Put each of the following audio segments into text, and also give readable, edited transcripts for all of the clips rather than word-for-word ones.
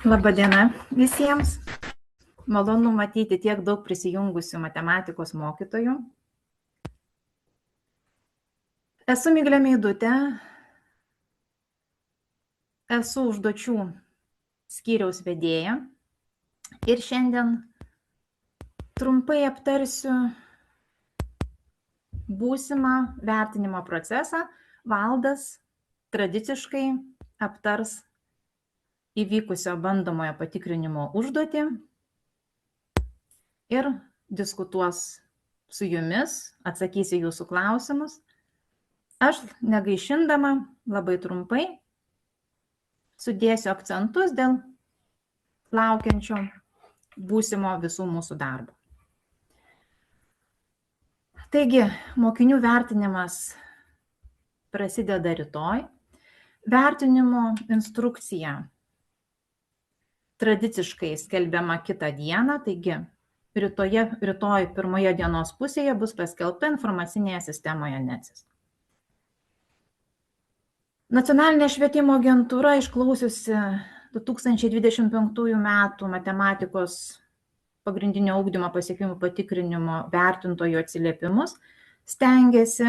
Labadiena visiems. Malonu matyti tiek daug prisijungusių matematikos mokytojų. Esu Miglė Meidutė, esu užduočių skyriaus vedėja ir šiandien trumpai aptarsiu būsimą vertinimo procesą. Valdas tradiciškai aptars įvykusio bandomojo patikrinimo užduotį ir diskutuos su jumis, atsakys į jūsų klausimus. Aš negaišindama labai trumpai sudėsiu akcentus dėl laukiančio būsimo visų mūsų darbo. Taigi, mokinių vertinimas prasideda rytoj. Vertinimo instrukcija tradiciškai skelbiama kitą dieną, taigi rytoj pirmoje dienos pusėje bus paskelbta informacinėje sistemoje NECIS. Nacionalinė švietimo agentūra išklausiusi 2025 metų matematikos pagrindinio ugdymo pasiekimų patikrinimo vertintojų atsiliepimus stengiasi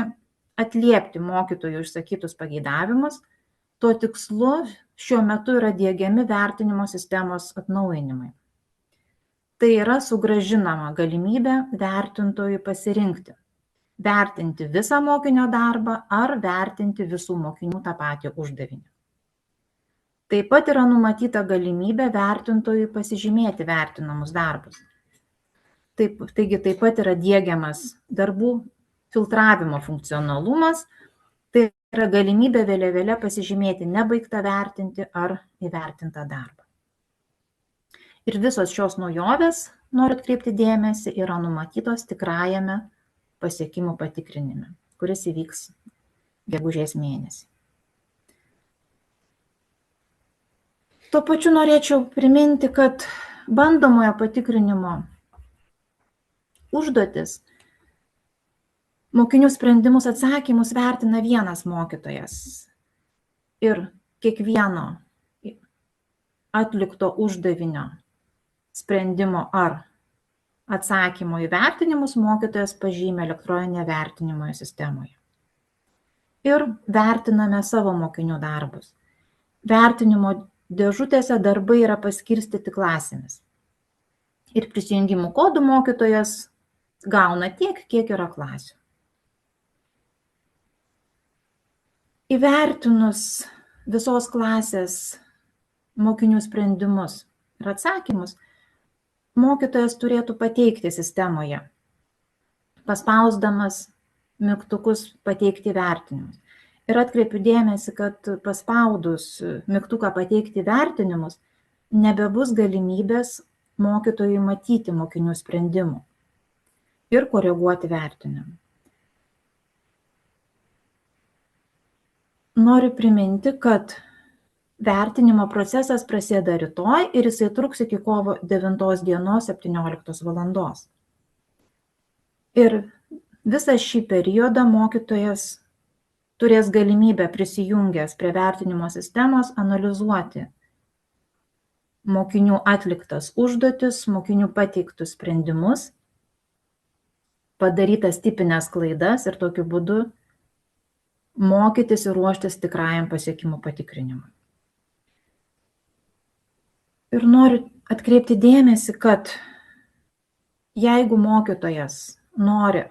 atliepti mokytojų išsakytus pageidavimus. Tuo tikslu šiuo metu yra diegiami vertinimo sistemos atnaujinimai. Tai yra sugrąžinama galimybė vertintojui pasirinkti, vertinti visą mokinio darbą ar vertinti visų mokinių tą patį uždavinį. Taip pat yra numatyta galimybė vertintojui pasižymėti vertinamus darbus. Taigi taip pat yra diegiamas darbų filtravimo funkcionalumas, tai yra galimybė vėliavėle pasižymėti nebaigtą vertinti ar įvertintą darbą. Ir visos šios naujovės, noriu atkreipti dėmesį, yra numatytos tikrajame pasiekimų patikrinime, kuris įvyks gegužės mėnesį. Tuo pačiu norėčiau priminti, kad bandomojo patikrinimo užduotis, mokinių sprendimus, atsakymus vertina vienas mokytojas ir kiekvieno atlikto uždavinio sprendimo ar atsakymo į vertinimus mokytojas pažymi elektroninėje vertinimoje sistemoje. Ir vertiname savo mokinių darbus. Vertinimo dėžutėse darbai yra paskirstyti klasėmis. Ir prisijungimų kodų mokytojas gauna tiek, kiek yra klasių. Įvertinus visos klasės mokinių sprendimus ir atsakymus, mokytojas turėtų pateikti sistemoje, paspausdamas mygtukus pateikti vertinimus. Ir atkreipiu dėmesį, kad paspaudus mygtuką pateikti vertinimus, nebebus galimybės mokytojui matyti mokinių sprendimų ir koreguoti vertinimą. Noriu priminti, kad vertinimo procesas prasideda rytoj ir jisai truks iki kovo 9 dienos 17 valandos. Ir visą šį periodą mokytojas turės galimybę prisijungęs prie vertinimo sistemos analizuoti mokinių atliktas užduotis, mokinių pateiktus sprendimus, padarytas tipines klaidas ir tokiu būdu mokytis ir ruoštis tikrajam pasiekimų patikrinimui. Ir noriu atkreipti dėmesį, kad jeigu mokytojas nori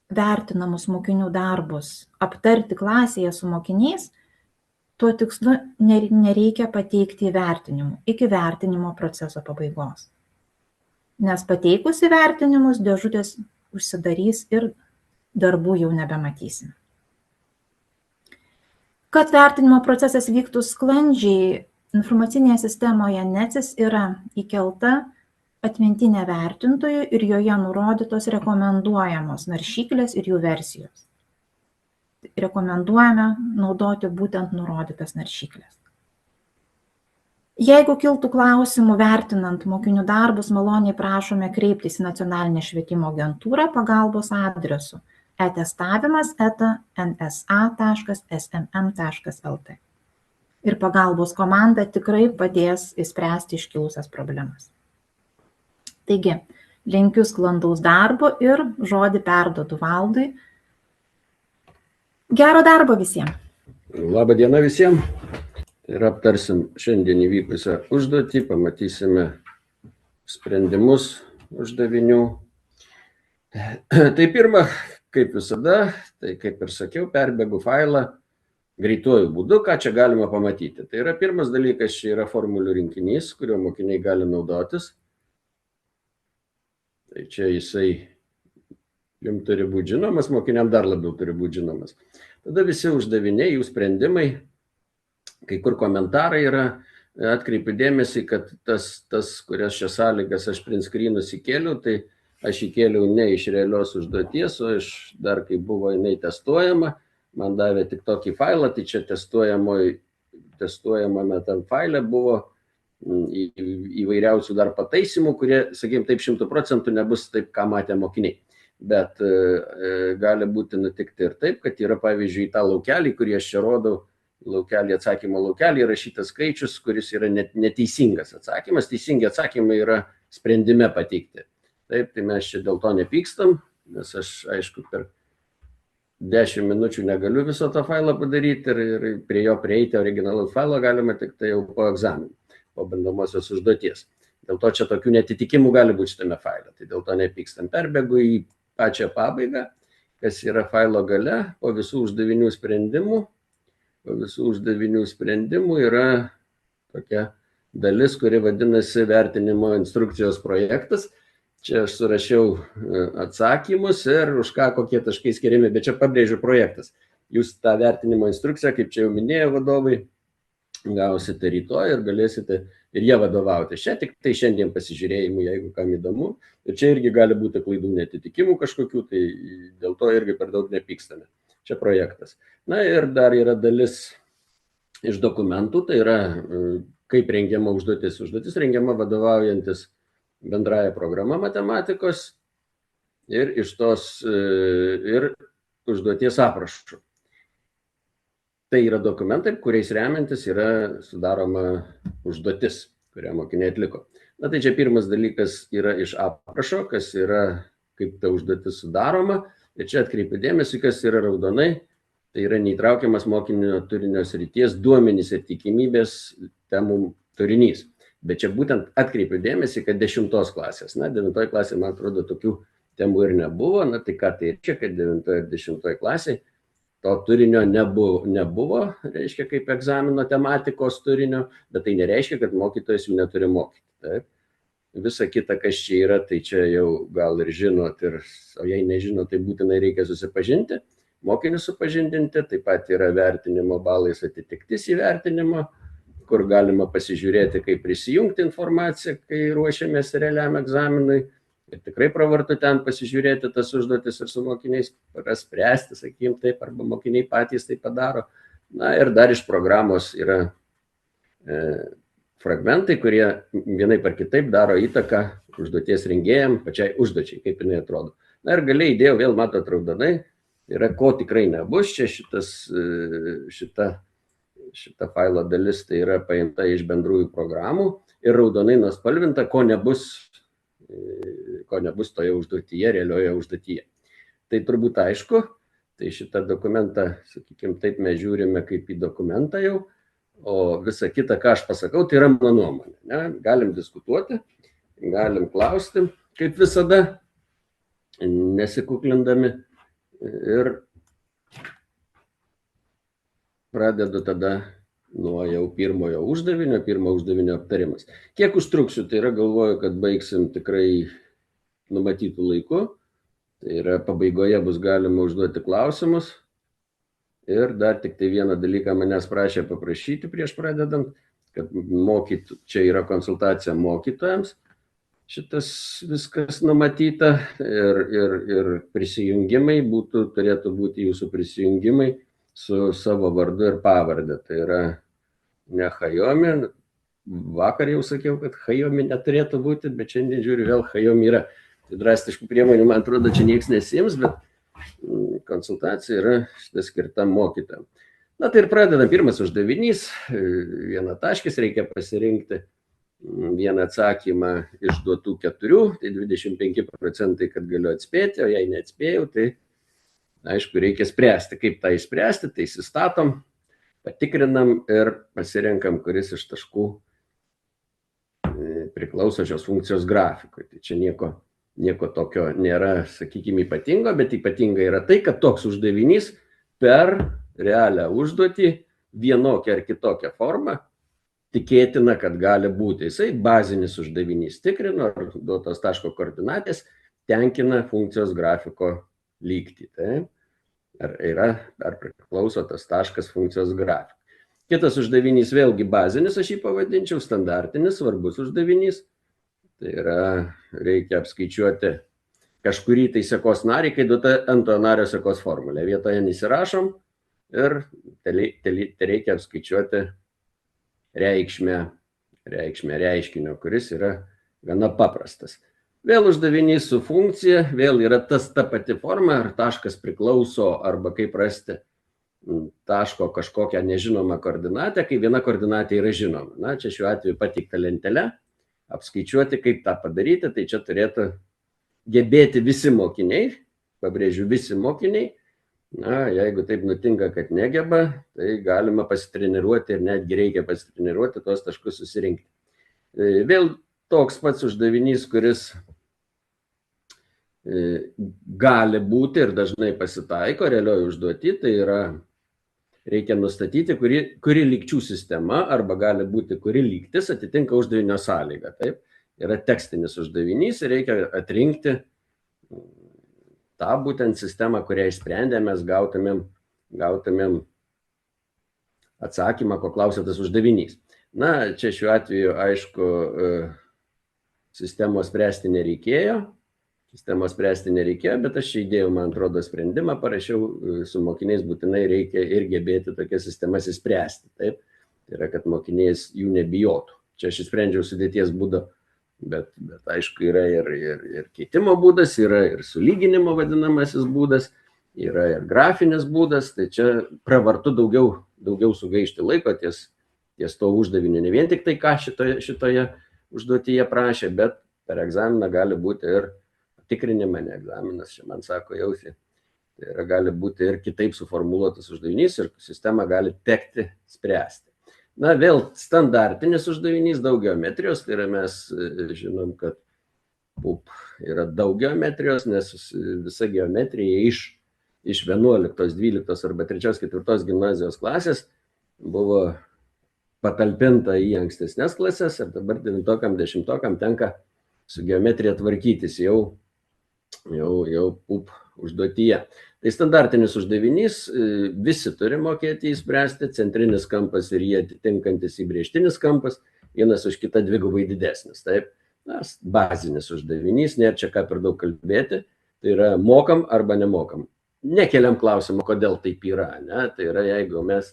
vertinamus mokinių darbus aptarti klasėje su mokiniais, tuo tikslu nereikia pateikti įvertinimų iki vertinimo proceso pabaigos. Nes pateikus įvertinimus dėžutės užsidarys ir darbų jau nebematysime. Kad vertinimo procesas vyktų sklandžiai, informacinėje sistemoje NECIS yra įkelta atmintinė vertintojų ir joje nurodytos rekomenduojamos naršyklės ir jų versijos. Rekomenduojame naudoti būtent nurodytas naršyklės. Jeigu kiltų klausimų vertinant mokinių darbus, maloniai prašome kreiptis į Nacionalinę švietimo agentūrą pagalbos adresu etestavimas@nsa.smm.lt. ir pagalbos komanda tikrai padės įspręsti iškilusias problemas. Taigi, linkiu sklandaus darbo ir žodį perduodu Valdui. Gero darbo visiems. Labą dieną visiems. Ir aptarsim šiandien įvykusią užduotį, pamatysime sprendimus uždavinių. Tai pirma, kaip visada, tai kaip ir sakiau, perbėgu failą greituoju būdu, ką čia galima pamatyti. Tai yra pirmas dalykas, čia yra formulių rinkinys, kurio mokiniai gali naudotis. Tai čia jisai jums turi būti žinomas, mokiniam dar labiau turi būti žinomas. Tada visi uždaviniai, jų sprendimai, kai kur komentarai yra, atkreipiu dėmesį, kad tas kurias šias sąlygas aš print screenus įkėliau, tai aš įkėliau ne iš realios užduoties, o iš dar kai buvo jinai testuojama, man davė tik tokį failą, tai čia testuojamame tam faile buvo įvairiausių dar pataisimų, kurie, sakykime, taip 100% nebus taip, ką matė mokiniai. Bet gali būti nutikti ir taip, kad yra, pavyzdžiui, tą laukelį, kurį aš čia rodau, atsakymo laukelį įrašytas skaičius, kuris yra neteisingas atsakymas. Teisingi atsakymai yra sprendime pateikti. Taip, tai mes čia dėl to nepykstam, nes aš, aišku, per 10 minučių negaliu viso to failą padaryti ir prie jo prieiti originalaus failo galima tik tai jau po egzaminų, po bandomosios užduoties. Dėl to čia tokių netitikimų gali būti šitame faile, tai dėl to nepykstam. Perbėgu į pačią pabaigą, kas yra failo gale, po visų uždavinių sprendimų yra tokia dalis, kuri vadinasi vertinimo instrukcijos projektas. Čia aš surašiau atsakymus ir už ką kokie taškai skiriami, bet čia pabrėžiu projektas. Jūs tą vertinimo instrukciją, kaip čia jau minėjo vadovai, gausite rytoj ir galėsite ir jie vadovauti. Čia tik tai šiandien pasižiūrėjimų, jeigu kam įdomu. Ir čia irgi gali būti klaidų, netitikimų kažkokių, tai dėl to irgi per daug nepykstame. Čia projektas. Na ir dar yra dalis iš dokumentų, tai yra kaip rengiama užduotis. Užduotis rengiama vadovaujantis bendraja programa matematikos ir iš tos ir užduoties aprašų. Tai yra dokumentai, kuriais remiantis yra sudaroma užduotis, kurią mokiniai atliko. Na tai čia pirmas dalykas yra iš aprašo, kas yra, kaip ta užduotis sudaroma. Ir čia atkreipiu dėmesį, kas yra raudonai, tai yra neįtraukiamas mokinio turinio srities duomenys ir tikimybės temų turinys. Bet čia būtent atkreipiu dėmesį, kad 10 klasės. Na, 9 klasė, man atrodo, tokių temų ir nebuvo. Na, tai ką tai reiškia, kad 9 ir 10 klasėje to turinio nebuvo, reiškia, kaip egzamino tematikos turinio, bet tai nereiškia, kad mokytojas jų neturi mokyti. Taip. Visa kita, kas čia yra, tai čia jau gal ir žinot, o jei nežinot, tai būtinai reikia susipažinti, mokinius supažindinti, taip pat yra vertinimo balais atitiktis įvertinimo, kur galima pasižiūrėti, kaip prisijungti informaciją, kai ruošiamės realiam egzaminui. Ir tikrai pravartu ten pasižiūrėti tas užduotis ir su mokiniais spręsti, sakykim taip, arba mokiniai patys tai padaro. Na ir dar iš programos yra fragmentai, kurie vienaip ar kitaip daro įtaką užduoties rengėjam, pačiai užduočiai, kaip jinai atrodo. Na ir galiai įdėjau, vėl matot raudonai, yra ko tikrai nebus, čia šita failo dalis tai yra paimta iš bendrųjų programų ir raudonai nuspalvinta, ko nebus toje užduotyje, realioje užduotyje. Tai turbūt aišku, tai šitą dokumentą, sakykime, taip mes žiūrime kaip į dokumentą jau, o visa kita, ką aš pasakau, tai yra mano nuomonė. Ne? Galim diskutuoti, galim klausti, kaip visada, nesikuklindami ir pradedu tada nuo jau pirmo uždavinio aptarimas. Kiek užtruksiu, tai yra galvoju, kad baigsim tikrai numatytų laiku, tai yra pabaigoje bus galima užduoti klausimus ir dar tik tai vieną dalyką manęs prašė paprašyti prieš pradedant, kad čia yra konsultacija mokytojams, šitas viskas numatyta ir prisijungimai turėtų būti jūsų prisijungimai su savo vardu ir pavarde. Tai yra ne Hajomi. Vakar jau sakiau, kad Hajomi neturėtų būti, bet šiandien žiūriu, vėl Hajomi yra. Tai drastiškų priemonių, man atrodo, čia nieks nesiims, bet konsultacija yra šitą skirta mokytojam. Na tai ir pradedam. Pirmas uždavinys, vienataškis, reikia pasirinkti vieną atsakymą iš duotų 4, tai 25%, kad galiu atspėti, o jei neatspėjau, tai aišku, reikia spręsti. Kaip tą išspręsti, tai įsistatom, patikrinam ir pasirenkam, kuris iš taškų priklauso šios funkcijos grafikui. Tai čia nieko tokio nėra, sakykime, ypatingo, bet ypatinga yra tai, kad toks uždavinys per realią užduotį vienokią ar kitokią formą tikėtina, kad gali būti. Jisai bazinis uždavinys tikrino, ar duotos taško koordinatės tenkina funkcijos grafiko lygtį. Tai ar priklauso tas taškas funkcijos grafikui. Kitas uždavinys vėlgi bazinis, aš jį pavadinčiau, standartinis, svarbus uždavinys. Tai yra, reikia apskaičiuoti kažkurį tai sekos narį, kai duota antrojo nario sekos formulė. Vietoje nesirašom ir reikia apskaičiuoti reikšmę reiškinio, kuris yra gana paprastas. Vėl uždavinys su funkcija, vėl yra ta pati forma, ar taškas priklauso, arba kaip rasti taško kažkokią nežinomą koordinatę, kai viena koordinatė yra žinoma. Na, čia šiuo atveju pateikta lentelė, apskaičiuoti, kaip tą padaryti, tai čia turėtų gebėti visi mokiniai, pabrėžiu, visi mokiniai. Na, jeigu taip nutinka, kad negeba, tai galima pasitreniruoti ir netgi reikia pasitreniruoti tuos taškus susirinkti. Vėl toks pats uždavinys, kuris gali būti ir dažnai pasitaiko realioj užduoti, tai yra reikia nustatyti, kuri lygčių sistema arba gali būti, kuri lygtis atitinka uždavinio sąlygą. Taip, yra tekstinis uždavinys ir reikia atrinkti tą būtent sistemą, kurią išsprendę mes gautumėm atsakymą, ko klausia tas uždavinys. Na, čia šiuo atveju, aišku, sistemos spręsti nereikėjo, bet aš čia įdėjau, man atrodo, sprendimą, parašiau, su mokiniais būtinai reikia ir gebėti tokias sistemas įspręsti. Taip, tai yra, kad mokiniais jų nebijotų. Čia aš įsprendžiau sudėties būdą, bet aišku, yra ir keitimo būdas, yra ir sulyginimo vadinamasis būdas, yra ir grafinis būdas, tai čia pravartu daugiau sugaišti laiko ties to uždaviniu. Ne vien tik tai, ką šitoje užduotyje prašė, bet per egzaminą gali būti ir tikrinimą, ne egzaminas, čia man sako jausi. Tai yra, gali būti ir kitaip suformuluotas uždavinys ir sistema gali tekti spręsti. Na, vėl standartinis uždavinys daug geometrijos, tai yra mes žinom, kad yra daug geometrijos, nes visa geometrija iš 11, 12 arba 3, 4 gimnazijos klasės buvo patalpinta į ankstesnės klasės ir dabar 9, 10 tenka su geometrija tvarkytis jau užduotyje. Tai standartinis uždavinys, visi turi mokėti įspręsti, centrinis kampas ir jį atitinkantis įbrėžtinis kampas, vienas už kitą dvigubai didesnis. Taip, bazinis uždavinys, nėra čia ką per daug kalbėti, tai yra mokam arba nemokam. Nekeliam klausimą, kodėl taip yra, ne? Tai yra, jeigu mes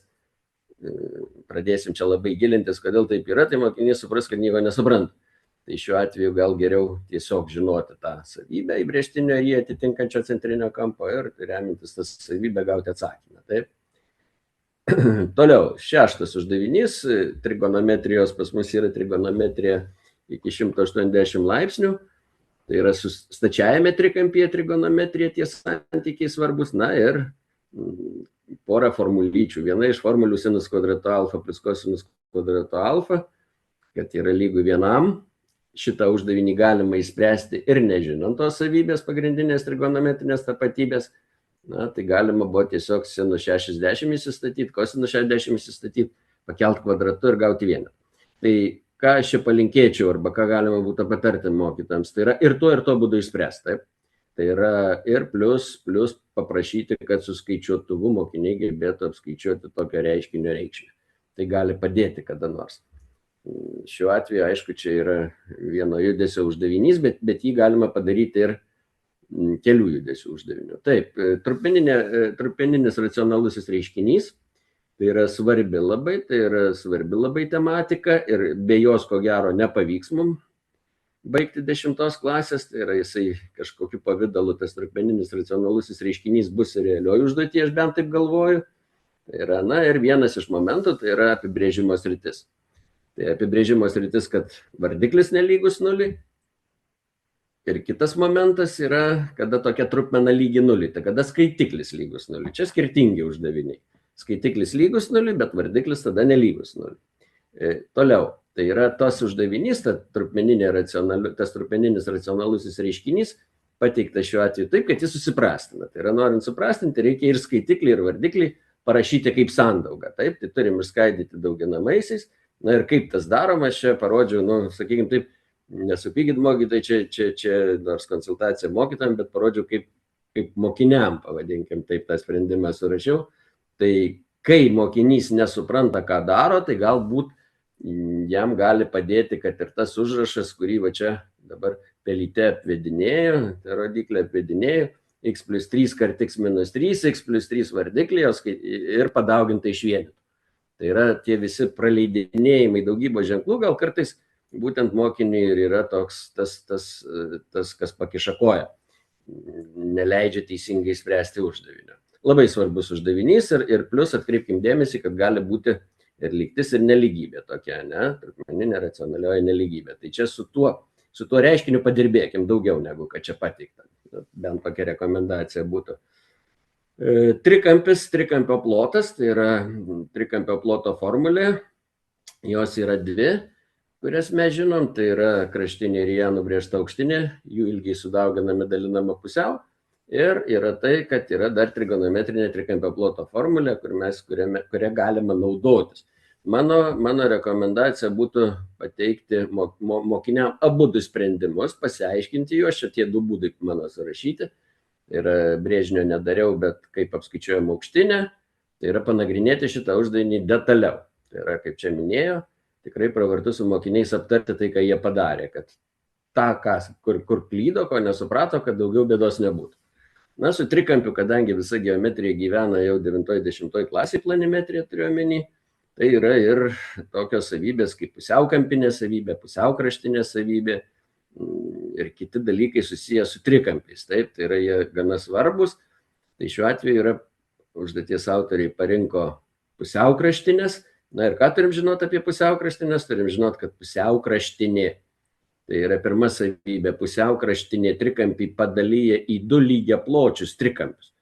pradėsim čia labai gilintis, kodėl taip yra, tai mokinys supras, kad nieko nesupranta. Tai šiuo atveju gal geriau tiesiog žinoti tą savybę įbrėžtinio ir jį atitinkančio centrinio kampo ir remintis tą savybę gauti atsakymą. Taip. Toliau, 6 uždavinys, trigonometrijos, pas mus yra trigonometrija iki 180 laipsnių, tai yra su stačiajame trikampyje trigonometrija tie santykiai svarbus, na ir porą formulyčių. Viena iš formulių sinus kvadrato alfa plus kosinus kvadrato alfa, kad yra lygu vienam. Šitą uždavinį galima įspręsti ir nežinant tos savybės pagrindinės trigonometrinės tapatybės. Na, tai galima buvo tiesiog sinus 60 įsistatyti, kosinus 60 įsistatyti, pakelt kvadratu ir gauti vieną. Tai ką aš čia palinkėčiau arba ką galima būtų patarti mokytojams, tai yra ir to būdu išspręsti. Taip? Tai yra ir plus paprašyti, kad su skaičiuotuvu mokiniai gebėtų apskaičiuoti tokio reiškinio reikšmę. Tai gali padėti kada nors. Šiuo atveju, aišku, čia yra vieno judesio uždavinys, bet jį galima padaryti ir kelių judesių uždavinių. Taip, trupininis racionalusis reiškinys, tai yra svarbi labai tematika ir be jos, ko gero, nepavyks mums baigti 10 klasės, tai yra jisai kažkokiu pavidalu, tas trupininis racionalusis reiškinys bus ir realioji užduotyje, aš bent taip galvoju. Tai yra, na ir vienas iš momentų, tai yra apibrėžimo sritis. Tai apibrėžimo sritis, kad vardiklis nelygus nuliui. Ir kitas momentas yra, kada tokia trupmena lygi nuliui, tai kada skaitiklis lygus nuliui. Čia skirtingi uždaviniai. Skaitiklis lygus nuliui, bet vardiklis tada nelygus nuliui. Toliau, tai yra tas uždavinys, tas trupmeninis racionalusis reiškinys, pateiktas šiuo atveju taip, kad jis susiprastina. Tai yra, norint suprastinti, reikia ir skaitiklį, ir vardiklį parašyti kaip sandaugą. Taip, tai turim išskaidyti dauginamaisiais. Na ir kaip tas daroma, aš čia parodžiau, sakykime taip, nesupykit mokytojai, čia nors konsultacija mokytojams, bet parodžiau, kaip mokiniam, pavadinkim, taip tą sprendimą surašiau. Tai kai mokinys nesupranta, ką daro, tai galbūt jam gali padėti, kad ir tas užrašas, kurį va čia dabar pelyte apvedinėjo, tai rodiklį apvedinėjo, x plus 3 kart x minus 3, x plus 3 vardiklį ir padauginta iš vienetų. Tai yra tie visi praleidinėjimai daugybos ženklų, gal kartais būtent mokiniui ir yra toks tas kas pakiša koją, neleidžia teisingai spręsti uždavinio. Labai svarbus uždavinys ir plus atkreipkim dėmesį, kad gali būti ir lygtis, ir nelygybė tokia, trupmeninė racionalioji nelygybė. Tai čia su tuo reiškiniu padirbėkim daugiau negu kad čia pateikta. Bent tokia rekomendacija būtų. Trikampio plotas, tai yra trikampio ploto formulė, jos yra dvi, kurias mes žinom, tai yra kraštinė ir ją nubrėžta aukštinė, jų ilgiai sudauginami dalinama pusiau, ir yra tai, kad yra dar trigonometrinė trikampio ploto formulė, kurią galima naudotis. Mano rekomendacija būtų pateikti mokiniam abu du sprendimus, pasiaiškinti juos, čia tie du būdai mano surašyti, ir brėžinio nedariau, bet kaip apskaičiuojam aukštinę, tai yra panagrinėti šitą uždavinį detaliau. Tai yra, kaip čia minėjo, tikrai pravartu su mokiniais aptarti tai, ką jie padarė, kad kur klydo, ko nesuprato, kad daugiau bėdos nebūtų. Na, su trikampiu, kadangi visa geometrija gyvena jau 9-10 klasė planimetrija turiuomenį, tai yra ir tokios savybės kaip pusiaukampinė savybė, pusiaukraštinė savybė ir kiti dalykai susiję su trikampiais. Taip, tai yra jie gana svarbus. Tai šiuo atveju yra užduoties autoriai parinko pusiaukraštinės. Na ir ką turim žinoti apie pusiaukraštinės? Turim žinoti, kad pusiaukraštinė, tai yra pirma savybė, pusiaukraštinė trikampį padalyja į du lygiapločius trikampius.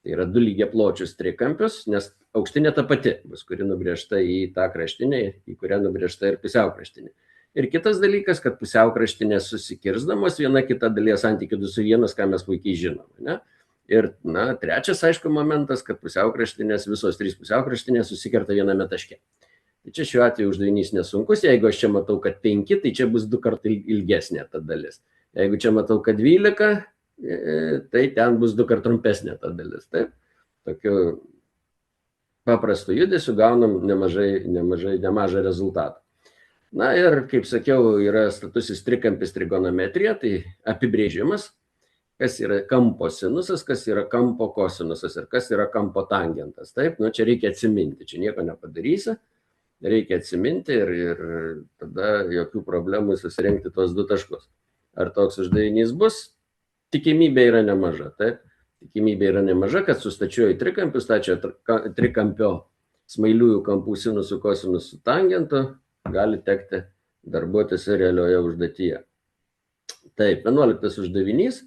Tai yra du lygiapločius trikampius, nes aukštinė ta pati bus, kuri nubrėžta į tą kraštinę, į kurią nubrėžta ir pusiaukraštinė. Ir kitas dalykas, kad pusiaukraštinės susikirsdamos viena kita dalyje santykių 2:1, ką mes puikiai žinome. Ir, trečias, aišku, momentas, kad pusiaukraštinės, visos trys pusiaukraštinės susikerta viename taške. Tai čia šiuo atveju uždavinys nesunkus, jeigu aš čia matau, kad 5, tai čia bus 2 kartai ilgesnė ta dalis. Jeigu čia matau, kad 12, tai ten bus 2 kartai trumpesnė ta dalis. Taip, tokiu paprastu judesiu gaunam nemažą rezultatą. Na ir, kaip sakiau, yra statusis trikampis trigonometrija, tai apibrėžimas, kas yra kampo sinusas, kas yra kampo kosinusas ir kas yra kampo tangentas. Taip, čia reikia atsiminti, čia nieko nepadarysi, reikia atsiminti ir tada jokių problemų susirinkti tos 2 taškus. Ar toks uždavinys bus? Tikimybė yra nemaža, taip. Tikimybė yra nemaža, kad sustačiuoju trikampiu, stačio trikampio smailiųjų kampų sinusų kosinusų tangentų gali tekti darbuotis realioje užduotyje. Taip, 11 uždavinys.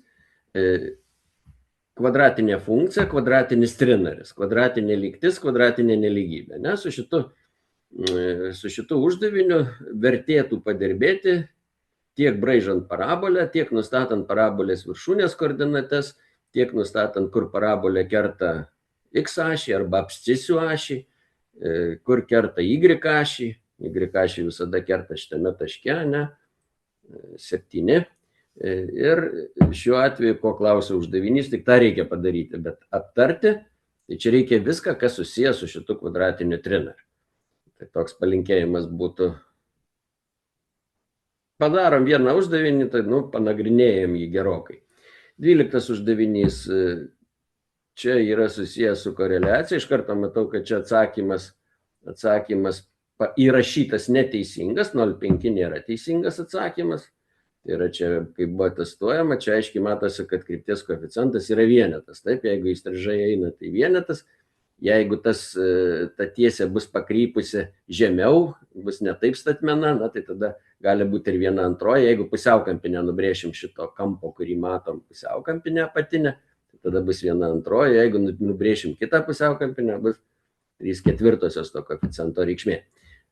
Kvadratinė funkcija, kvadratinis trinaris, kvadratinė lygtis, kvadratinė nelygybė. Su šitu uždaviniu vertėtų padirbėti tiek braižant parabolę, tiek nustatant parabolės viršūnės koordinates, tiek nustatant, kur parabolė kerta x ašį arba abscisių ašį, kur kerta y ašį. Y ašį visada kerta šitame taške, 7. Ir šiuo atveju, ko klausia uždavinys, tik tą reikia padaryti, bet aptarti, tai čia reikia viską, kas susijęs su šitu kvadratiniu trinariu. Tai toks palinkėjimas būtų. Padarom vieną uždavinį, tai panagrinėjom jį gerokai. 12 uždavinys, čia yra susijęs su koreliacija, iš karto matau, kad čia atsakymas įrašytas neteisingas, 0,5 nėra teisingas atsakymas. Tai yra čia, kaip buvo testuojama, čia aiškiai matosi, kad krypties koeficientas yra vienetas. Taip, jeigu įstrižai eina, tai vienetas. Jeigu ta tiesė bus pakrypusi žemiau, bus ne taip statmena, na, tai tada gali būti ir viena antroji. Jeigu pusiaukampinę nubrėšim šito kampo, kurį matom pusiaukampinę apatinę, tai tada bus viena antroji. Jeigu nubrėšim kitą pusiaukampinę, bus 3/4 to koeficiento reikšmė.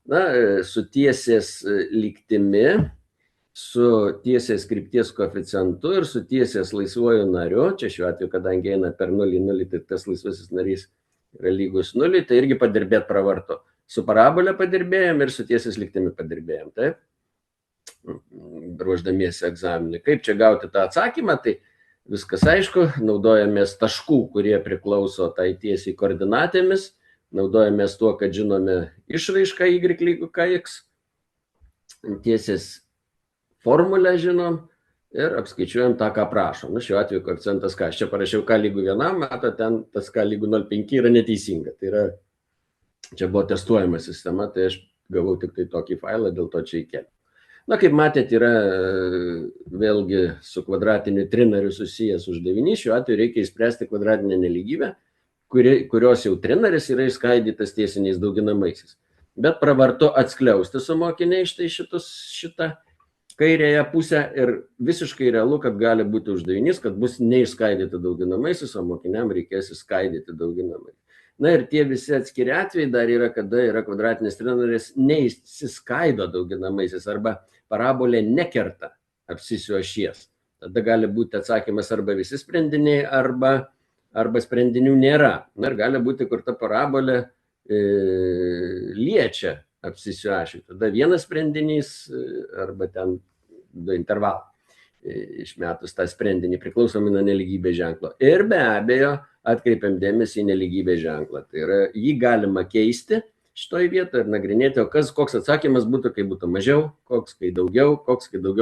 Na, su tiesės lygtimi, su tiesės krypties koeficientu ir su tiesės laisvuoju nariu, čia šiuo atveju, kadangi eina per 0,0, tai tas laisvasis narys yra lygus 0, tai irgi padirbėti pravartu. Su parabolė padirbėjom ir su tiesės lygtimi padirbėjom, taip? Ruoždamiesi egzaminui. Kaip čia gauti tą atsakymą, tai viskas aišku, naudojamės taškų, kurie priklauso tai tiesiai koordinatėmis, naudojamės tuo, kad žinome išraišką y lygu kx, tiesės formulę žinom ir apskaičiuojam tą, ką prašom. Na, šiuo atveju koeficientas ką? Aš čia parašiau k lygu 1, mato, ten tas k lygu 0,5 yra neteisinga. Tai yra, čia buvo testuojama sistema, tai aš gavau tik tai tokį failą, dėl to čia įkeliu. Na, kaip matėt, yra vėlgi su kvadratiniu trinariu susijęs uždavinys. Šiuo atveju reikia įspręsti kvadratinę nelygybę, kurios jau trinaris yra išskaidytas tiesiniais dauginamaisiais. Bet pravartu atskliausti su mokiniais šitą kairėje pusę ir visiškai realu, kad gali būti uždavinys, kad bus neišskaidyti dauginamaisiais, o mokiniam reikės išskaidyti dauginamaisiais. Na ir tie visi atskiri atvejai dar yra, kada yra kvadratinis trinaris neišsiskaido dauginamaisiais arba parabolė nekerta abscisio ašies. Tada gali būti atsakymas arba visi sprendiniai, arba sprendinių nėra. Na ir gali būti, kur ta parabolė liečia abscisio ašį. Tada vienas sprendinys arba ten du intervalai išmetus tą sprendinį priklausomai nuo nelygybės ženklo. Ir be abejo atkreipiam dėmesį į nelygybės ženklą. Tai yra, jį galima keisti šitoj vietoje ir nagrinėti, o koks atsakymas būtų, kai būtų mažiau, koks kai daugiau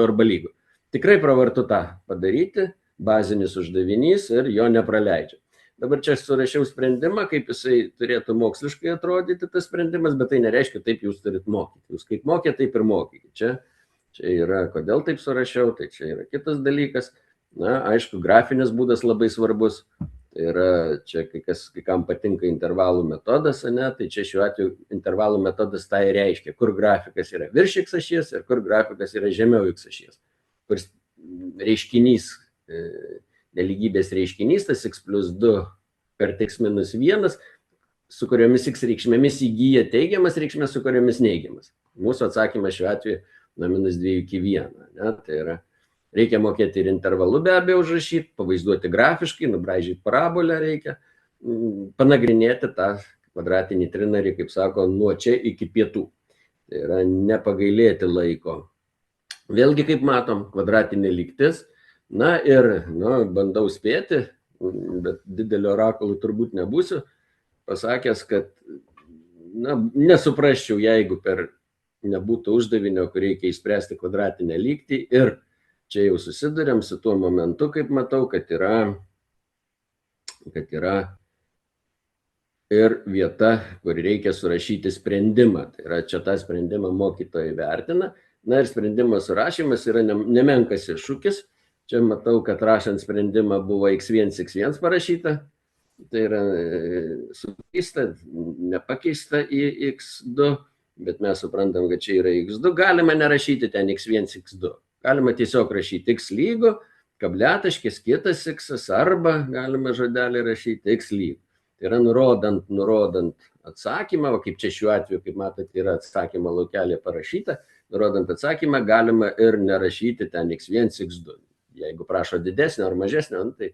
arba lygu. Tikrai pravartu tą padaryti, bazinis uždavinys ir jo nepraleidžia. Dabar čia surašiau sprendimą, kaip jisai turėtų moksliškai atrodyti tas sprendimas, bet tai nereiškia, taip jūs turit mokyti. Jūs kaip mokėte, taip ir mokykite. Čia yra, kodėl taip surašiau, tai čia yra kitas dalykas. Na, aišku, grafinis būdas labai svarbus. Tai yra, čia kai kam patinka intervalų metodas, ne, tai čia šiuo atveju intervalų metodas tai reiškia, kur grafikas yra virš x ašies ir kur grafikas yra žemiau x ašies. Kur reiškinys, nelygybės reiškinys, tas x plus 2 per x minus 1, su kuriomis x reikšmėmis įgyja teigiamas reikšmės, su kuriomis neigiamas. Mūsų atsakymas šiuo atveju nuo minus 2 iki 1. Ne? Tai yra, reikia mokėti ir intervalų be abejo užrašyti, pavaizduoti grafiškai, nubraižyti parabolę reikia, panagrinėti tą kvadratinį trinarį, kaip sako, nuo čia iki pietų. Tai yra nepagailėti laiko. Vėlgi, kaip matom, kvadratinė lygtis. Na ir, bandau spėti, bet didelio orakulų turbūt nebūsiu, pasakęs, kad nesuprasčiau, jeigu nebūtų uždavinio, kur reikia įspręsti kvadratinę lygtį ir čia jau susiduriam su tuo momentu, kaip matau, kad yra ir vieta, kur reikia surašyti sprendimą. Tai yra, čia tą sprendimą mokytojai vertina. Na ir sprendimo surašymas yra nemenkas iššūkis. Čia matau, kad rašant sprendimą buvo x1, x1 parašyta. Tai yra sukeista, nepakeista į x2, bet mes suprantam, kad čia yra x2. Galima nerašyti ten x1, x2. Galima tiesiog rašyti x lygu, kabliataškis kitas x, arba galima žodelį rašyti x lygu. Tai yra nurodant atsakymą, o kaip čia šiuo atveju, kaip matote, yra atsakymo laukelė parašyta, nurodant atsakymą galima ir nerašyti ten x1, x2. Jeigu prašo didesnio ar mažesnio, tai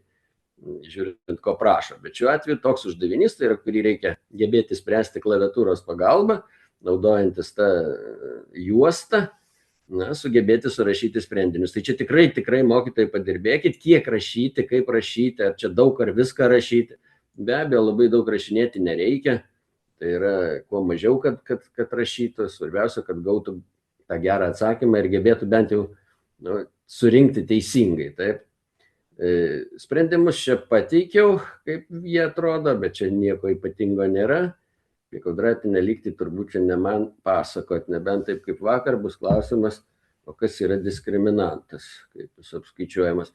žiūrint, ko prašo. Bet šiuo atveju toks uždavinys, tai yra, kurį reikia gebėti spręsti klaviatūros pagalba, naudojantis tą juostą, sugebėti surašyti sprendinius. Tai čia tikrai mokytojai padirbėkit, kiek rašyti, kaip rašyti, ar čia daug ar viską rašyti. Be abejo, labai daug rašinėti nereikia. Tai yra, kuo mažiau, kad rašytų, svarbiausia, kad gautų tą gerą atsakymą ir gebėtų bent jau surinkti teisingai. Taip. Sprendimus čia pateikiau, kaip jie atrodo, bet čia nieko ypatingo nėra. Apie kvadratinę lygtį turbūt čia ne man pasakot, nebent taip kaip vakar bus klausimas, o kas yra diskriminantas, kaip jis apskaičiuojamas.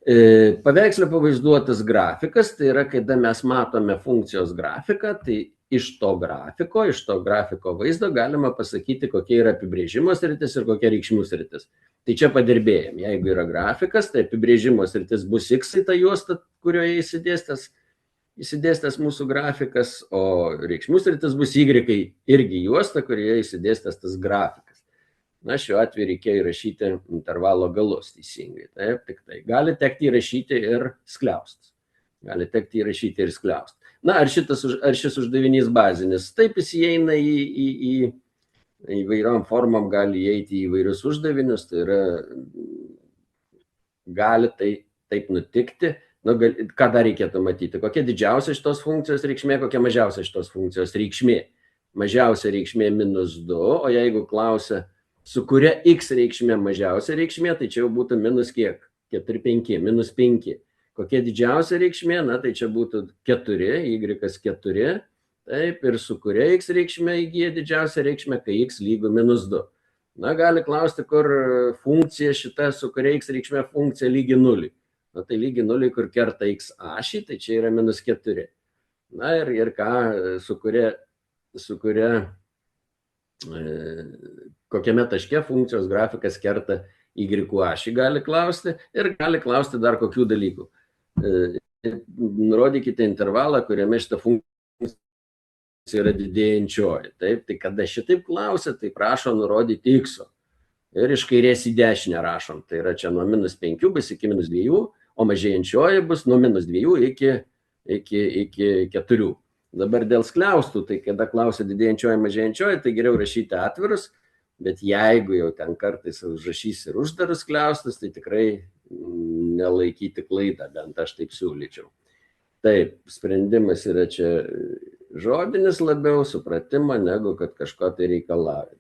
Paveiksle pavaizduotas grafikas, tai yra, kada mes matome funkcijos grafiką, tai iš to grafiko vaizdo galima pasakyti, kokia yra apibrėžimo sritis ir kokia reikšmių sritis. Tai čia padirbėjom. Jeigu yra grafikas, tai apibrėžimo sritis bus X į tą juostą, kurioje įsidėstęs mūsų grafikas, o reikšmių sritis bus Y irgi juosta, kurioje įsidėstęs tas grafikas. Na, šiuo atveju reikėjo įrašyti intervalo galus teisingai. Taip, tik tai. Gali tekti įrašyti ir skliaustus. Na, ar šis uždavinys bazinis? Taip, jis įeina į įvairiom formom, gali įeiti į įvairius uždavinius, tai yra, gali taip nutikti. Nu, ką dar reikėtų matyti? Kokia didžiausia šitos funkcijos reikšmė, kokia mažiausia šitos funkcijos reikšmė? Mažiausia reikšmė -2, o jeigu klausia, su kuria X reikšmė mažiausia reikšmė, tai čia jau būtų minus kiek? 4, 5, minus 5. Kokia didžiausia reikšmė? Na, tai čia būtų 4, Y4. Taip, ir su kuria X reikšmė įgyja didžiausia reikšmė, kai X lygu -2. Na, gali klausti, kur funkcija šita, su kuria X reikšmė funkcija lygi 0. Na, tai lygi 0, kur kerta X ašį, tai čia yra -4. Na, ir ką, su kuria kokiame taške funkcijos grafikas kerta Y ašį gali klausti ir gali klausti dar kokių dalykų. Nurodykite intervalą, kuriame šita funkcija yra didėjančioji. Taip, tai kada šitaip klausia, tai prašo nurodyti X. Ir iš kairės į dešinę rašom. Tai yra čia nuo -5 bus iki -2, o mažėjančioji bus nuo -2 iki 4. Dabar dėl skliaustų, tai kada klausia didėjančioji, mažėjančioji, tai geriau rašyti atvirus, bet jeigu jau ten kartais užrašys ir uždarus skliaustus, tai tikrai nelaikyti klaidą, bent aš taip siūlyčiau. Taip, sprendimas yra čia žodinis labiau, supratimo, negu kad kažko tai reikalauja.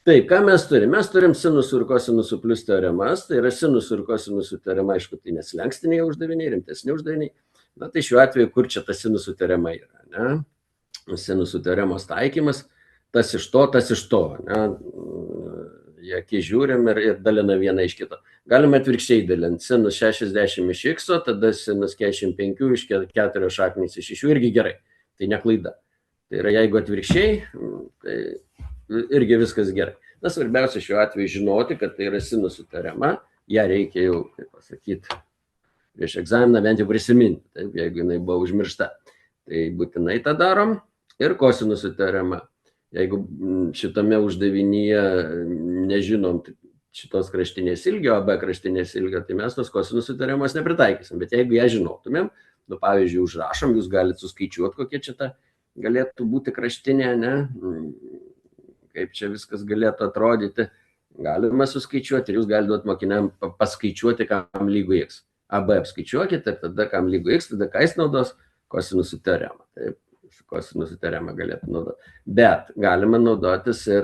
Taip, ką mes turim? Mes turim sinusų ir kosinusų plius teoremas, tai yra sinusų ir kosinusų teorema, aišku, tai neslenkstinė uždaviniai, rimtesni uždaviniai. Na, tai šiuo atveju, kur čia ta sinusų teorema yra, ne? Sinusų teoremos taikymas, tas iš to, ne? Jie žiūrim ir dalina vieną iš kito. Galime atvirkščiai dalinti, sinus 60 iš X, tada sinus 45 iš 4 šaknys iš 6, irgi gerai, tai ne klaida. Tai yra, jeigu atvirkščiai, tai irgi viskas gerai. Na, svarbiausia šiuo atveju žinoti, kad tai yra sinusų teorema, ją reikia jau, kaip pasakyti, prieš egzaminą bent jau prisiminti, taip, jeigu jinai buvo užmiršta. Tai būtinai tą darom. Ir kosinusų teorema. Jeigu šitame uždavinyje nežinom šitos kraštinės ilgio, AB kraštinės ilgio, tai mes tos kosinusų teoremos nepritaikysim. Bet jeigu ją žinotumėm, nu, pavyzdžiui, užrašom, jūs galite suskaičiuoti, kokia čia ta galėtų būti kraštinė, ne? Kaip čia viskas galėtų atrodyti. Galima suskaičiuoti ir jūs galite duoti mokiniam paskaičiuoti, kam lygu X. AB apskaičiuokite ir tada kam lygu X, tada ką jis naudos? Kosinusų teoremą. Taip, kosinusų teoremą galėtų naudoti. Bet galima naudotis ir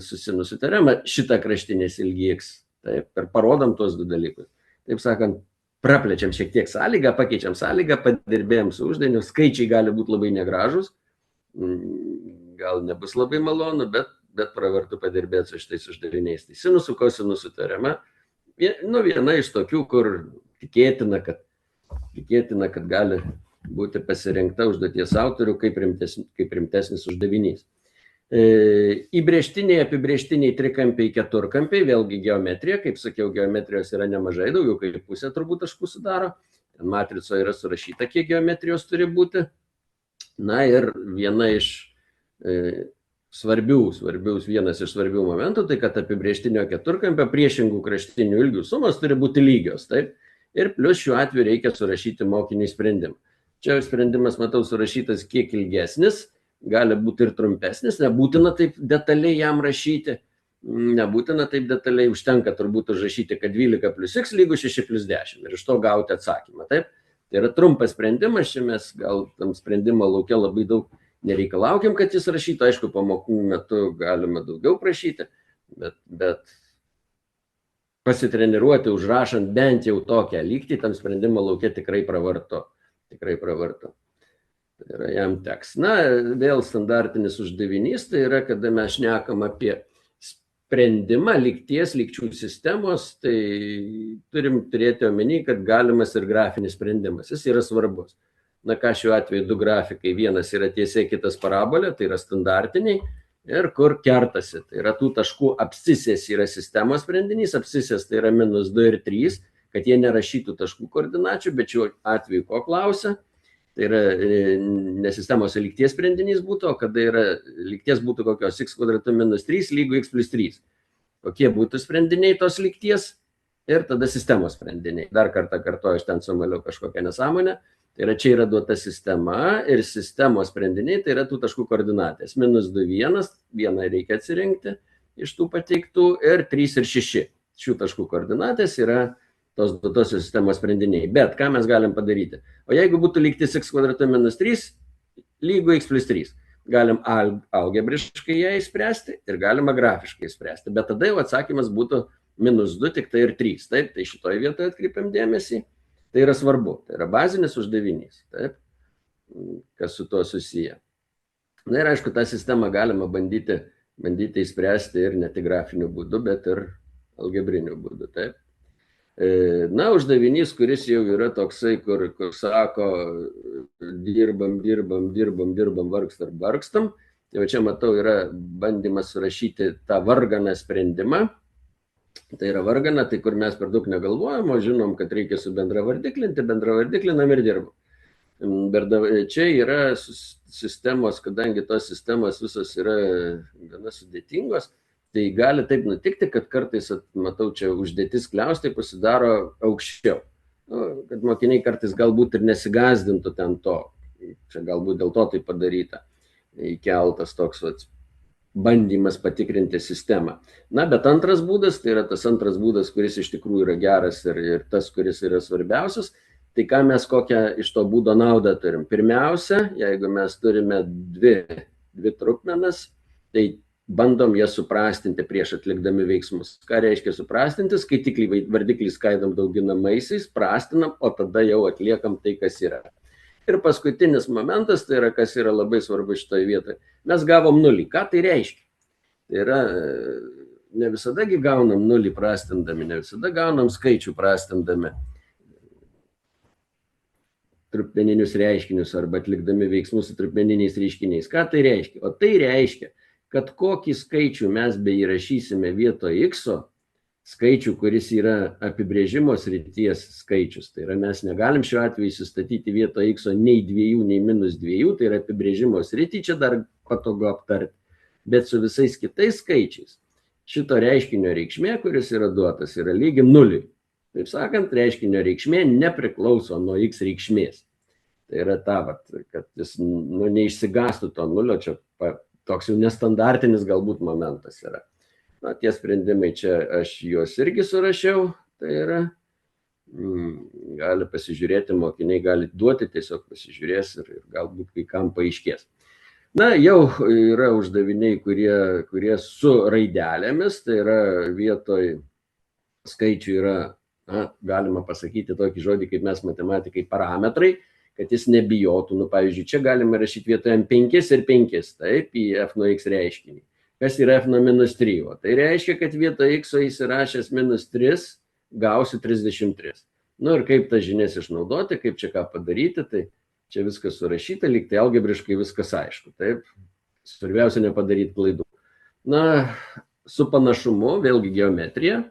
su sinusų teorema šitą kraštinės ilgi X. Taip, ir parodom tuos du dalykus. Taip sakant, praplečiam šiek tiek sąlygą, pakeičiam sąlygą, padirbėjom su uždaviniu. Skaičiai gali būti labai negražus, gal nebus labai malonu, bet pravartu padirbėti su šitais uždaviniais. Tai sinusų, kosinusų teorema, nu, viena iš tokių, kur tikėtina, kad gali būti pasirinkta užduoties autorių kaip rimtesnis uždavinys. Įbrėžtiniai, apibrėžtiniai trikampiai, keturkampiai, vėlgi geometrija, kaip sakiau, geometrijos yra nemažai, daugiau kaip pusė turbūt taškų sudaro. Ten matricoje yra surašyta, kiek geometrijos turi būti. Na ir vienas iš svarbių momentų, tai kad apibrėžtinio keturkampio priešingų kraštinių ilgių sumos turi būti lygios. Taip? Ir plus šiuo atveju reikia surašyti mokiniui sprendimą. Čia sprendimas, matau, surašytas kiek ilgesnis, gali būti ir trumpesnis, nebūtina taip detaliai jam rašyti, užtenka turbūt užrašyti, kad 12 plus x lygu 6 plus 10 ir iš to gauti atsakymą. Taip? Tai yra trumpas sprendimas, čia mes gal tam sprendimo laukia labai daug nereikalaukim, kad jis rašytų, aišku, pamokų metu galima daugiau prašyti, bet pasitreniruoti užrašant bent jau tokią lygtį, tam sprendimo laukia tikrai pravartu. Tai yra jam teks. Na, vėl standartinis uždavinys, tai yra, kada mes šnekam apie sprendimą lygties, lygčių sistemos, tai turim turėti omeny, kad galimas ir grafinis sprendimas. Jis yra svarbus. Na ką šiuo atveju du grafikai, vienas yra tiesiai, kitas parabolė, tai yra standartiniai, ir kur kertasi. Tai yra tų taškų abscisės yra sistemos sprendinys, abscisės tai yra -2 ir 3, kad jie nerašytų taškų koordinačių, bet šiuo atveju ko klausia, tai yra ne sistemos lygties sprendinys būtų, o kada yra lygties būtų kokios x kvadratu -3 lygu x plus 3. Kokie būtų sprendiniai tos lygties ir tada sistemos sprendiniai. Dar kartą kartuoju, aš ten sumaliau kažkokią nesąmonę. Tai yra čia yra duota sistema ir sistemos sprendiniai, tai yra tų taškų koordinatės. -2, 1, vieną reikia atsirinkti iš tų pateiktų ir 3 ir 6. Šių taškų koordinatės yra tos duotosios sistemos sprendiniai. Bet ką mes galim padaryti? O jeigu būtų lygtis x kvadratu -3 lygu x plus 3, galim algebriškai ją įspręsti ir galima grafiškai įspręsti. Bet tada jau atsakymas būtų -2 tik tai ir 3. Taip, tai šitoje vietoje atkreipiam dėmesį. Tai yra svarbu, tai yra bazinis uždavinys, taip, kas su tuo susiję. Na ir aišku, tą sistemą galima bandyti įspręsti ir ne tik grafiniu būdu, bet ir algebriniu būdu, taip. Na, uždavinys, kuris jau yra toksai, kur sako, dirbam, vargstam. Tai čia matau yra bandymas surašyti tą varganą sprendimą. Tai yra vargana, tai kur mes per daug negalvojam, o žinom, kad reikia bendravardiklinam ir dirbam. Čia yra sistemos, kadangi tos sistemos visos yra gana sudėtingos, tai gali taip nutikti, kad kartais, matau, čia uždėtis kliaustai pasidaro aukščiau. Kad mokiniai kartais galbūt ir nesigazdintų ten to. Čia galbūt dėl to tai padaryta. Įkeltas toks bandymas patikrinti sistemą. Na, bet antras būdas, tai yra tas antras būdas, kuris iš tikrųjų yra geras ir tas, kuris yra svarbiausias, tai ką mes kokią iš to būdo naudą turim. Pirmiausia, jeigu mes turime dvi trupmenas, tai bandom jas suprastinti prieš atlikdami veiksmus. Ką reiškia suprastinti? Skaitiklį vardiklį skaidom dauginamaisiais, prastinam, o tada jau atliekam tai, kas yra. Ir paskutinis momentas, tai yra, kas yra labai svarbu šitoje vietoje. Mes gavom 0. Ką tai reiškia? Tai yra, ne visadagi gaunam 0 prastindami, ne visada gaunam skaičių prastindami trupmeninius reiškinius arba atlikdami veiksmus su trupmeniniais reiškiniais. Ką tai reiškia? O tai reiškia, kad kokį skaičių mes beįrašysime vietoje x, skaičių, kuris yra apibrėžimo srities skaičius. Tai yra, mes negalim šiuo atveju įsistatyti vietoje x nei 2, nei -2, tai yra apibrėžimo srity, čia dar patogu aptarti. Bet su visais kitais skaičiais šito reiškinio reikšmė, kuris yra duotas, yra lygi 0. Taip sakant, reiškinio reikšmė nepriklauso nuo x reikšmės. Tai yra ta, kad jis neišsigastų to 0, čia toks jau nestandartinis galbūt momentas yra. Na, tie sprendimai čia aš juos irgi surašiau, tai yra, gali pasižiūrėti, mokiniai gali duoti, tiesiog pasižiūrės ir galbūt kai kam paaiškės. Na, jau yra uždaviniai, kurie su raidelėmis, tai yra vietoj skaičių yra, galima pasakyti tokį žodį, kaip mes matematikai parametrai, kad jis nebijotų. Pavyzdžiui, čia galima rašyti vietoje M5 ir 5, taip, į f nuo x reiškinį. Kas yra f nuo -3? Tai reiškia, kad vietoje x įsirašęs -3 gausi 33. Nu ir kaip tas žinias išnaudoti, kaip čia ką padaryti, tai čia viskas surašyta, lyg tai algebriškai viskas aišku. Taip, svarbiausia nepadaryti klaidų. Na, su panašumu, vėlgi geometrija.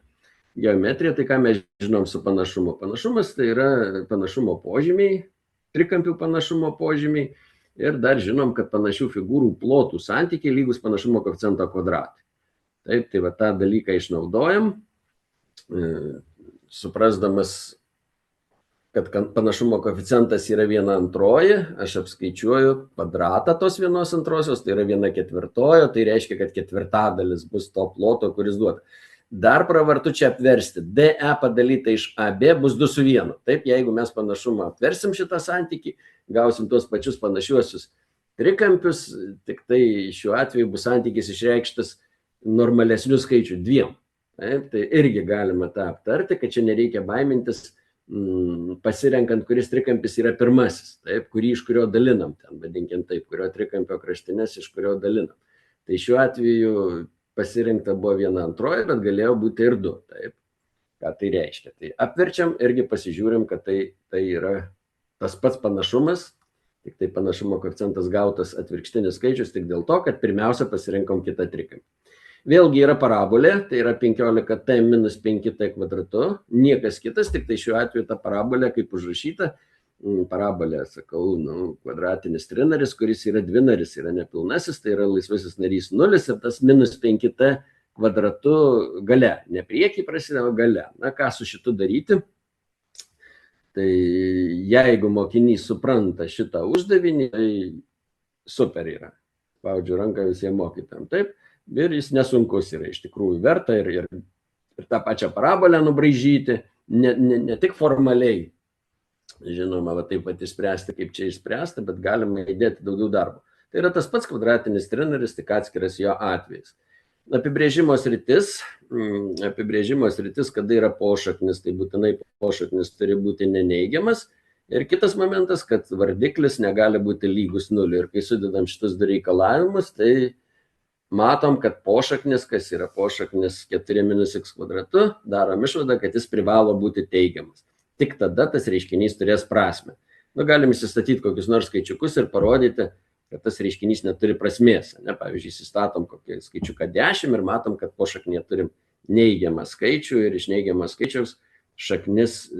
Geometrija, tai ką mes žinom su panašumu? Panašumas tai yra panašumo požymiai, trikampių panašumo požymiai. Ir dar žinom, kad panašių figūrų plotų santykiai lygus panašumo koeficiento kvadratui. Taip, tai va tą dalyką išnaudojam, suprasdamas, kad panašumo koeficientas yra 1/2, aš apskaičiuoju kvadratą tos 1/2, tai yra 1/4, tai reiškia, kad ketvirtadalis bus to ploto, kuris duoda. Dar pravartu čia apversti. DE padalyta iš AB bus 2 su 1. Taip, jeigu mes panašumą apversim šitą santykį, gausim tuos pačius panašiuosius trikampius, tik tai šiuo atveju bus santykis išreikštas normalesnių skaičių 2. Taip, tai irgi galima tą aptarti, kad čia nereikia baimintis, pasirenkant, kuris trikampis yra pirmasis, taip, kurį iš kurio dalinam, ten vadinkim taip, kurio trikampio kraštinės iš kurio dalinam. Tai šiuo atveju pasirinkta buvo viena antroji, bet galėjo būti ir 2. Taip. Ką tai reiškia? Tai apverčiam irgi pasižiūrim, kad tai yra tas pats panašumas, tik tai panašumo koeficientas gautas atvirkštinis skaičius, tik dėl to, kad pirmiausia pasirinkom kitą trikampį. Vėlgi yra parabolė, tai yra 15t minus 5t kvadratu, niekas kitas, tik tai šiuo atveju ta parabolė, kaip užrašyta, parabolė, sakau, kvadratinis trinaris, kuris yra dvinaris, yra nepilnasis, tai yra laisvasis narys 0 ir tas minus 5t kvadratu gale, ne priekį prasideda, gale. Na, ką su šitu daryti? Tai jeigu mokinys supranta šitą uždavinį, tai super yra. Spaudžiu ranką visiems mokytojams. Taip, ir jis nesunkus yra, iš tikrųjų verta ir tą pačią parabolę nubraižyti, ne tik formaliai, žinoma, va taip pat išspręsti, kaip čia išspręsti, bet galima įdėti daugiau darbo. Tai yra tas pats kvadratinis trinaris, tik atskiras jo atvejis. Apibrėžimo sritis, kada yra pošaknis, tai būtinai pošaknis turi būti neneigiamas. Ir kitas momentas, kad vardiklis negali būti lygus 0. Ir kai sudedam šitus du reikalavimus, tai matom, kad pošaknis, kas yra pošaknis 4 minus x kvadratu, darom išvadą, kad jis privalo būti teigiamas. Tik tada tas reiškinys turės prasmę. Galim įsistatyti kokius nors skaičiukus ir parodyti, kad tas reiškinys neturi prasmės. Pavyzdžiui, įsistatom kokį skaičiuką 10 ir matom, kad pošaknyje turim neigiamą skaičių ir iš neigiamą skaičiaus šaknis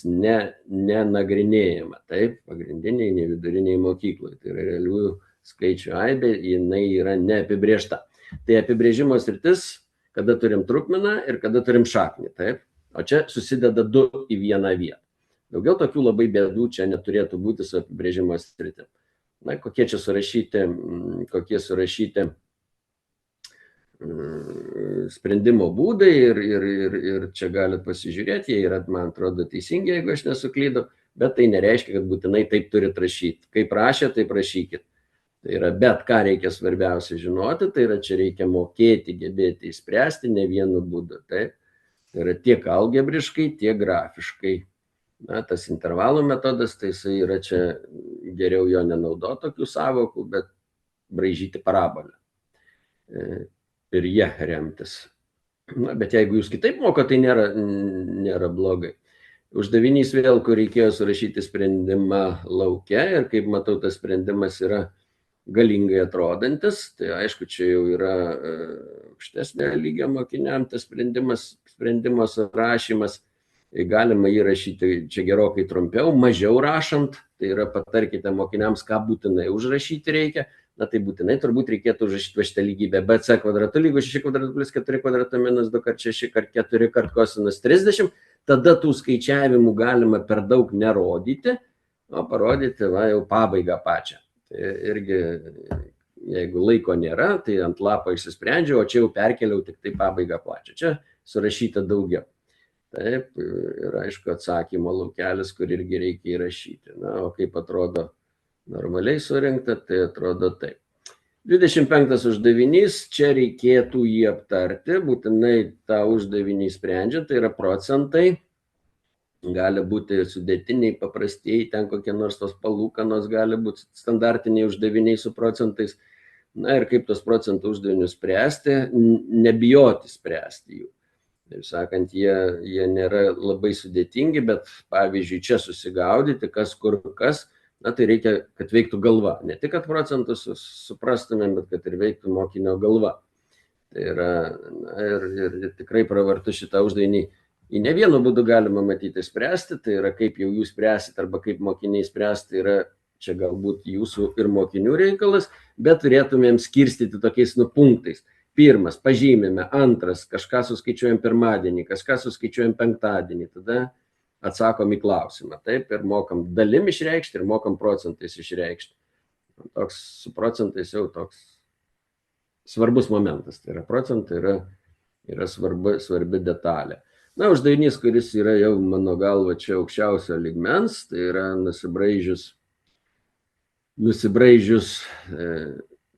nenagrinėjama. Taip, pagrindiniai, ne viduriniai mokykloje. Tai yra realiųjų skaičių aibė, jinai yra neapibrėžta. Tai apibrėžimo sritis, kada turim trupmeną ir kada turim šaknį. Taip, o čia susideda 2 į vieną vietą. Daugiau tokių labai bėdų čia neturėtų būti su apibrėžimo sritim. Na, kokie čia surašyti sprendimo būdai ir čia galit pasižiūrėti, jie yra, man atrodo, teisingi, jeigu aš nesuklydau, bet tai nereiškia, kad būtinai taip turit rašyti. Kaip rašė, taip rašykit. Tai yra, bet ką reikia svarbiausia žinoti, tai yra, čia reikia mokėti, gebėti įspręsti ne vienu būdu. Taip? Tai yra tiek algebriškai, tiek grafiškai. Na, tas intervalų metodas, tai jisai yra čia, geriau jo nenaudoti tokių savokų, bet braižyti parabolę ir jie remtis. Na, bet jeigu jūs kitaip moko, tai nėra blogai. Uždavinys vėl, kur reikėjo surašyti sprendimą lauke ir kaip matau, tas sprendimas yra galingai atrodantis, tai aišku, čia jau yra aukštesnio lygio mokiniam tas sprendimo surašymas. Galima jį rašyti čia gerokai trumpiau, mažiau rašant, tai yra patarkite mokiniams, ką būtinai užrašyti reikia. Na tai būtinai turbūt reikėtų užrašyti va šitą lygybę. BC kvadratu lygu 6 kvadratu plus 4 kvadratu minus 2 kart 6 kart 4 kart kosinus 30. Tada tų skaičiavimų galima per daug nerodyti, o parodyti va jau pabaigą pačią. Tai irgi, jeigu laiko nėra, tai ant lapo išsisprendžiau, o čia jau perkeliau tik tai pabaigą plačią. Čia surašyta daugiau. Taip, ir aišku atsakymo laukelis, kur irgi reikia įrašyti. Na, o kaip atrodo normaliai surinkta, tai atrodo taip. 25 uždavinys, čia reikėtų jį aptarti, būtinai tą uždavinį sprendžiant, tai yra procentai, gali būti sudėtiniai, paprastieji, ten kokie nors tos palūkanos, gali būti standartiniai uždaviniai su procentais. Na ir kaip tos procentų uždavinius spręsti, nebijoti spręsti jų. Taip sakant, jie nėra labai sudėtingi, bet pavyzdžiui, čia susigaudyti, kas kur kas, na tai reikia, kad veiktų galva. Ne tik, kad procentus suprastumėm, bet kad ir veiktų mokinio galva. Tai yra, na, ir tikrai pravartu šitą uždavinį. Į ne vienu būdu galima matyti spręsti, tai yra kaip jau jūs spręsit arba kaip mokiniai spręsti, yra čia galbūt jūsų ir mokinių reikalas, bet turėtumėm skirstyti tokiais punktais. Pirmas, pažymime, antras, kažką suskaičiuojam pirmadienį, kažką suskaičiuojam penktadienį, tada atsakom į klausimą. Taip, ir mokam dalim išreikšti ir mokam procentais išreikšti. Toks su procentais jau toks svarbus momentas. Tai yra procentai, yra svarbi detalė. Na, uždavinys, kuris yra jau mano galva čia aukščiausio lygmens, tai yra nusibraižius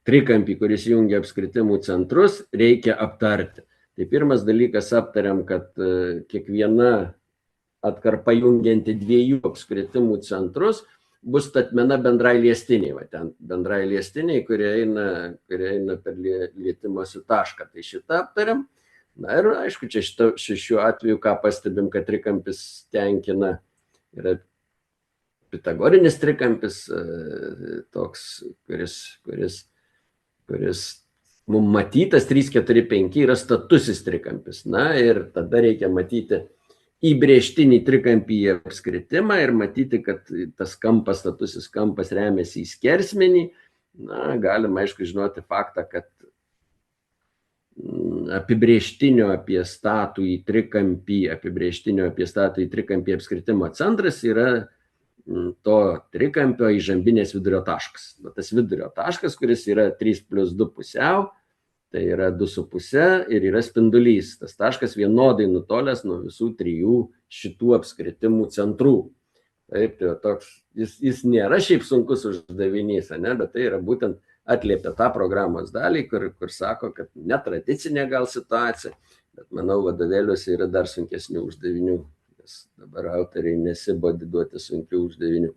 trikampį, kuris jungia apskritimų centrus, reikia aptarti. Tai pirmas dalykas aptariam, kad kiekviena atkarpa jungianti 2 apskritimų centrus bus statmena bendrai liestiniai, va ten bendrai liestiniai, kurie eina per lietimosi tašką. Tai šitą aptariam. Na ir aišku, čia šiuo atveju, ką pastebim, kad trikampis tenkina, yra pitagorinis trikampis, toks, kuris mums matytas 3, 4, 5 yra statusis trikampis. Na ir tada reikia matyti įbrėžtinį trikampį į apskritimą ir matyti, kad tas kampas, statusis kampas remiasi į skersmenį. Na, galima, aišku, žinoti faktą, kad apibrėžtinio apie statų į trikampį apskritimo centras yra to trikampio įžambinės vidurio taškas. Tas vidurio taškas, kuris yra 3+2 pusiau, tai yra 2,5 ir yra spindulys. Tas taškas vienodai nutolęs nuo visų 3 šitų apskritimų centrų. Taip, tai toks, jis nėra šiaip sunkus uždavinys, ne, bet tai yra būtent atliepia tą programos dalį, kur sako, kad netradicinė gal situacija, bet manau vadovėliuose yra dar sunkesnių uždavinių, nes dabar autoriai nesibodi duoti sunkių uždavinių.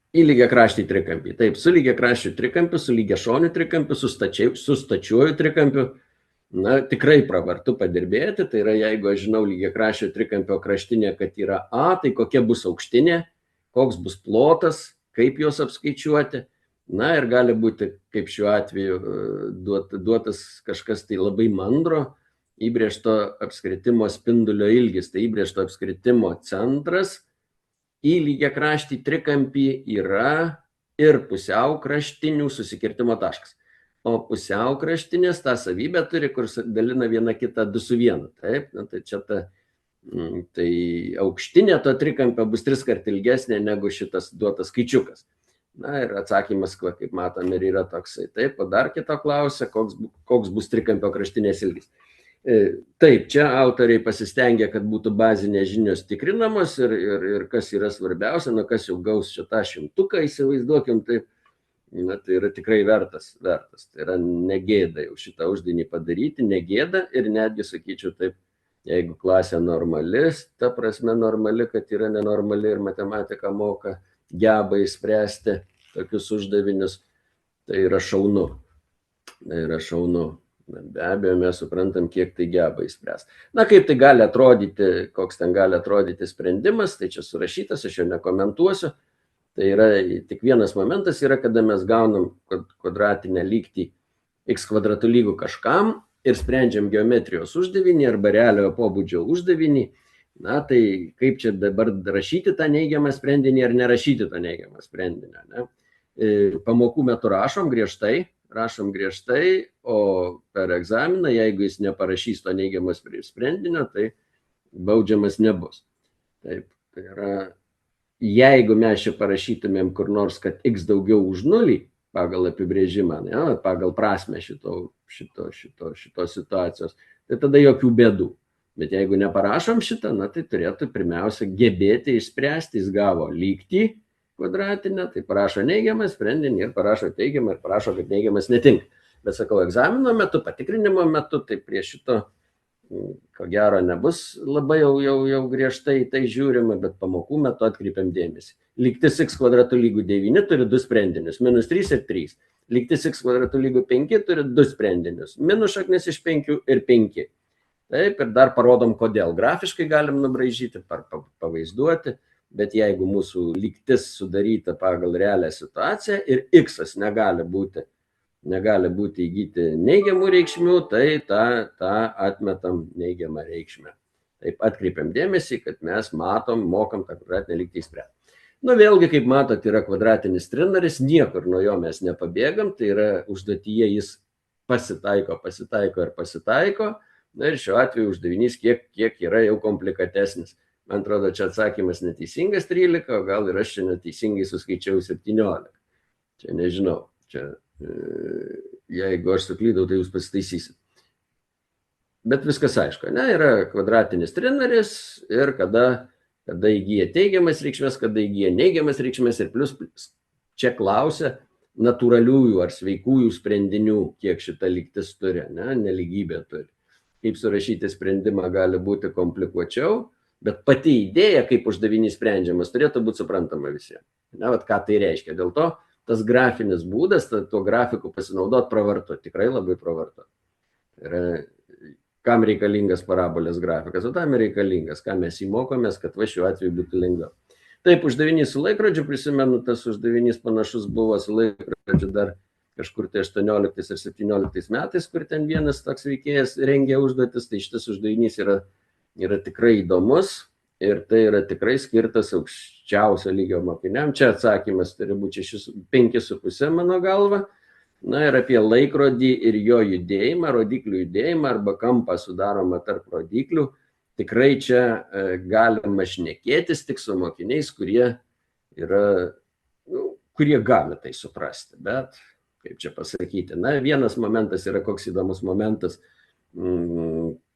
Į lygiakraštį trikampį. Taip, su lygiakraščiu trikampiu, su lygiašoniu trikampiu, su stačiuoju trikampiu, na, tikrai pravartu padirbėti. Tai yra, jeigu aš žinau lygiakraščio trikampio kraštinė, kad yra A, tai kokia bus aukštinė, koks bus plotas, kaip juos apskaičiuoti. Na ir gali būti, kaip šiuo atveju, duotas kažkas tai labai mandro, įbrėžto apskritimo spindulio ilgis, tai įbrėžto apskritimo centras į lygiakraštį trikampį yra ir pusiaukraštinių susikirtimo taškas. O pusiaukraštinės tą savybę turi, kur dalina viena kitą 2:1. Taip, na, tai čia tai aukštinė to trikampio bus 3 kart ilgesnė negu šitas duotas skaičiukas. Na ir atsakymas, kaip matom, ir yra toksai. Taip, o dar kito klausia, koks bus trikampio kraštinės ilgis. Taip, čia autoriai pasistengė, kad būtų bazinės žinios tikrinamos ir kas yra svarbiausia, nu kas jau gaus šitą 100, įsivaizduokim, taip, na, tai yra tikrai vertas. Tai yra negėda jau šitą uždavinį padaryti, negėda ir netgi, sakyčiau, taip, jeigu klasė normali, ta prasme normali, kad yra nenormali ir matematika moka, geba įspręsti tokius uždavinius, tai yra šaunu. Be abejo, mes suprantam, kiek tai geba įspręsti. Na, kaip tai gali atrodyti, koks ten gali atrodyti sprendimas, tai čia surašytas, aš jo nekomentuosiu. Tai yra tik vienas momentas, yra, kada mes gaunam kvadratinę lygtį x kvadratu lygų kažkam ir sprendžiam geometrijos uždavinį arba realiojo pobūdžio uždavinį. Na, tai kaip čia dabar rašyti tą neigiamą sprendinį ar nerašyti tą neigiamą sprendinį. Ne? Pamokų metu rašom griežtai, o per egzaminą, jeigu jis neparašys to neigiamo sprendinio, tai baudžiamas nebus. Taip, tai yra, jeigu mes čia parašytumėm kur nors, kad x daugiau už 0 pagal apibrėžimą, ne, pagal prasmę šitos situacijos, tai tada jokių bėdų. Bet jeigu neparašom šitą, na, tai turėtų pirmiausia gebėti išspręsti, jis gavo lygtį kvadratinę, tai parašo neigiamą sprendinį ir parašo teigiamą ir parašo, kad neigiamas netinka. Bet sakau, egzamino metu, patikrinimo metu, tai prie šito, ko gero, nebus labai jau griežtai tai žiūrima, bet pamokų metu atkreipiam dėmesį. Lygtis x kvadratu lygų 9 turi 2 sprendinius, -3 ir 3. Lygtis x kvadratu lygų 5 turi 2 sprendinius, minus šaknis iš 5 ir 5. Taip, ir dar parodom, kodėl. Grafiškai galim nubraižyti, pavaizduoti, bet jeigu mūsų lygtis sudaryta pagal realią situaciją ir x negali būti įgyti neigiamų reikšmių, tai tą atmetam neigiamą reikšmę. Taip, atkreipiam dėmesį, kad mes mokam tą kvadratinę lygtį spręsti. Nu, vėlgi, kaip matot, yra kvadratinis trinaris, niekur nuo jo mes nepabėgam, tai yra užduotyje jis pasitaiko. Na ir šiuo atveju uždavinys kiek yra jau komplikatesnis. Man atrodo, čia atsakymas neteisingas 13, o gal ir aš čia neteisingai suskaičiau 17. Čia nežinau, jeigu aš suklydau, tai jūs pasitaisysit. Bet viskas aišku, ne, yra kvadratinis trinaris ir kada įgyja teigiamas reikšmės, kada įgyja neigiamas reikšmės ir plus čia klausia natūraliųjų ar sveikųjų sprendinių, kiek šita lygtis turi, ne, nelygybė turi. Kaip surašyti sprendimą gali būti komplikuočiau, Bet pati idėja, kaip uždavinys sprendžiamas, turėtų būti suprantama visiems. Na, vat ką tai reiškia. Dėl to tas grafinis būdas, tuo grafiku pasinaudot pravartu, tikrai labai pravartu. Kam reikalingas parabolės grafikas, o tam reikalingas, ką mes įmokomės, kad va šiuo atveju būtų lengviau. Taip, uždavinys su laikrodžiu, prisimenu, tas uždavinys panašus buvo su laikrodžiu dar kažkur tai 18 ir 17 metais, kur ten vienas toks veikėjas rengė užduotis, tai šitas uždavinys yra tikrai įdomus ir tai yra tikrai skirtas aukščiausio lygio mokiniam. Čia atsakymas turi būti 5,5 mano galva. Na ir apie laikrodį ir jo judėjimą, rodiklių judėjimą arba kampą sudaromą tarp rodiklių. Tikrai čia galima šnekėtis tik su mokiniais, kurie gali tai suprasti. Bet, kaip čia pasakyti, na, vienas momentas yra koks įdomus momentas,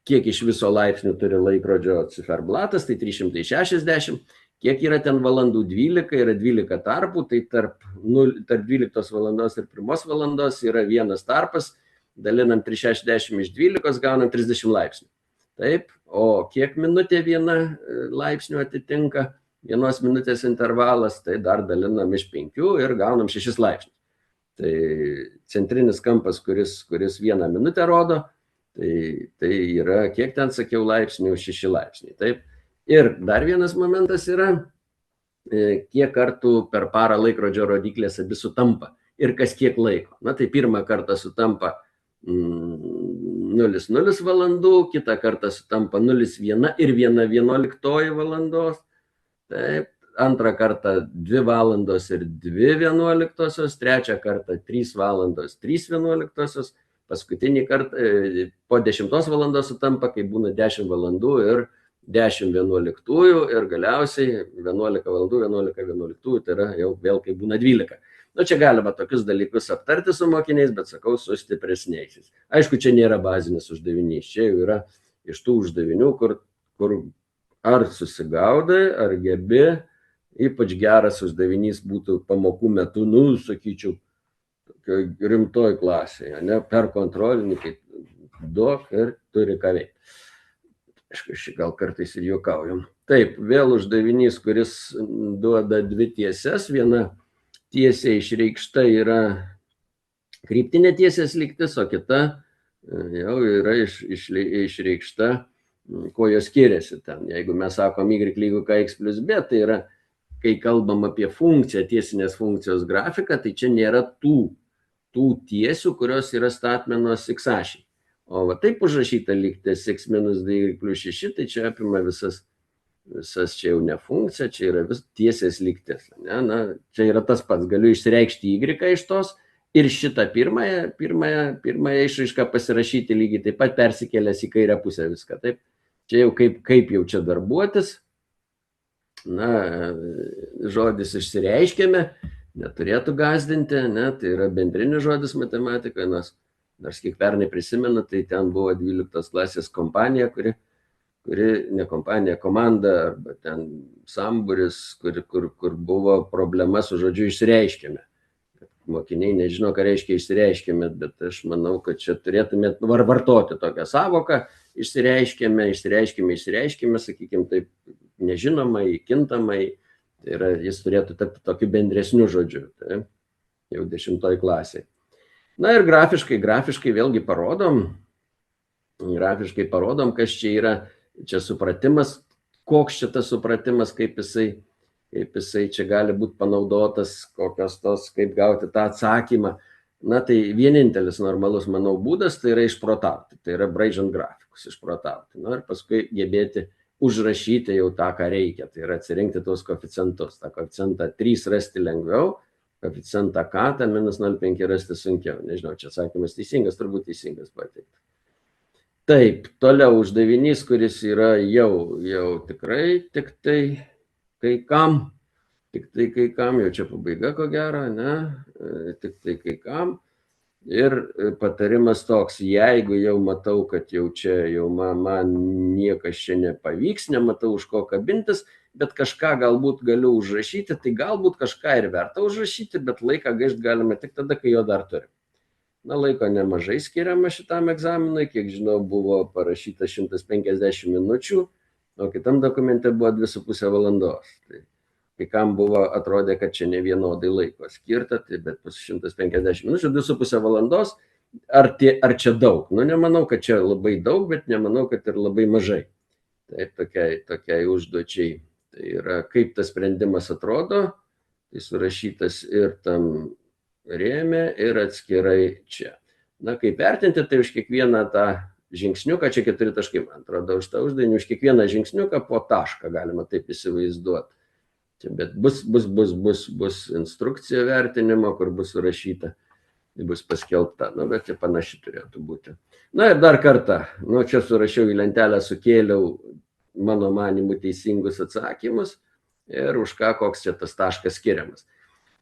kiek iš viso laipsnių turi laikrodžio ciferblatas, tai 360, kiek yra ten valandų 12, yra 12 tarpų, tai tarp 12 valandos ir 1 valandos yra vienas tarpas, dalinam 360 iš 12, gaunam 30 laipsnių. Taip, o kiek minutė viena laipsnių atitinka, 1 minutės intervalas, tai dar dalinam iš 5 ir gaunam 6 laipsnius. Tai centrinis kampas, kuris 1 minutę rodo, tai yra, kiek ten sakiau, laipsnių, 6 laipsniai. Taip. Ir dar vienas momentas yra, kiek kartų per parą laikrodžio rodiklės abi sutampa ir kas kiek laiko. Na tai pirmą kartą sutampa 0,0 valandų, kitą kartą sutampa 0,1 ir 1,11 valandos. Taip. Antrą kartą 2 valandos ir 2,11, trečią kartą 3 valandos 3,11, paskutinį kartą po 10 valandos sutampa, kai būna 10 valandų ir 10,11 ir galiausiai 11 valandų 11,11, tai yra jau vėl kai būna 12. Nu, čia galima tokius dalykus aptarti su mokiniais, bet sakau, su stipresniaisiais. Aišku, čia nėra bazinis uždavinys, čia jau yra iš tų uždavinių, kur ar susigaudai, ar gebi, ypač geras uždavinys būtų pamokų metu, nu, sakyčiau, rimtoj klasėje, ne, per kontrolinį, kaip duok ir turi ką veikti. Aš gal kartais ir juokaujam. Taip, vėl uždavinys, kuris duoda 2 tiesas, viena tiesiai išreikšta yra kryptinė tiesės lygtis, o kita jau yra išreikšta, kuo jos skiriasi ten. Jeigu mes sakom y lygu kx plus b, tai yra, kai kalbam apie funkciją, tiesinės funkcijos grafiką, tai čia nėra tų tiesių, kurios yra statmenos x ašiai. O va taip užrašyta lygtis x minus d plus 6, tai čia apima visas čia jau ne funkcija, čia yra vis tiesės lygtis. Na, čia yra tas pats, galiu išreikšti y iš tos ir šitą pirmąją išraišką pasirašyti lygiai taip pat persikėlęs į kairę pusę viską. Taip, čia jau kaip jau čia darbuotis. Na, žodis išsireiškėme, neturėtų gąsdinti, ne, tai yra bendrinis žodis matematikoje, nors kiek pernai prisimenu, tai ten buvo 12 klasės kompanija, kuri ne kompanija, komanda, arba ten sambūris, kur buvo problema su žodžiu išsireiškėme. Mokiniai nežino, ką reiškia išsireiškėme, bet aš manau, kad čia turėtumėt vartoti tokią savoką, išsireiškėme, sakykime taip, nežinomai, kintamai, tai yra, jis turėtų tapti tokiu bendresniu žodžiu, tai jau 10 klasėje. Na ir grafiškai vėlgi parodom, kas čia yra. Čia supratimas, koks čia tas supratimas, kaip jisai čia gali būti panaudotas, kaip gauti tą atsakymą. Na tai vienintelis normalus, manau, būdas tai yra išprotauti, tai yra braižant grafikus, išprotauti. Na ir paskui gebėti užrašyti jau tą, ką reikia, tai yra atsirinkti tuos koeficientus. Ta koeficientą 3 rasti lengviau, koeficientą k, tą minus 0,5 rasti sunkiau. Nežinau, čia atsakymas teisingas, turbūt teisingas pateiktas. Taip, toliau uždavinys, kuris yra jau tikrai tik tai kai kam, jau čia pabaiga ko gero, ne, tik tai kai kam. Ir patarimas toks, jeigu jau matau, kad jau man niekas čia nepavyks, nematau už ko kabintis, bet kažką galbūt galiu užrašyti, tai galbūt kažką ir verta užrašyti, bet laiką gaišt galime tik tada, kai jo dar turim. Na, laiko nemažai skiriama šitam egzaminui, kiek žinau, buvo parašyta 150 minučių, o kitam dokumente buvo 2,5 valandos. Tai kai kam buvo atrodė, kad čia ne vienodai laiko skirta, tai bet pas 150 minučių, 2,5 valandos, ar čia daug? Nu, nemanau, kad čia labai daug, bet nemanau, kad ir labai mažai. Taip, tokiai užduočiai. Tai yra, kaip tas sprendimas atrodo, tai surašytas ir tam rėme, ir atskirai čia. Na, kaip vertinti, tai už kiekvieną tą žingsniuką, čia 4 taškai, man atrodo, už tą uždavinį, už kiekvieną žingsniuką po tašką galima taip įsivaizduoti. Čia, bet bus instrukcija vertinimo, kur bus surašyta, tai bus paskelbta, nu, bet čia panaši turėtų būti. Na ir dar kartą, nu, čia surašiau į lentelę, sukėliau mano manimų teisingus atsakymus ir už ką koks čia tas taškas skiriamas.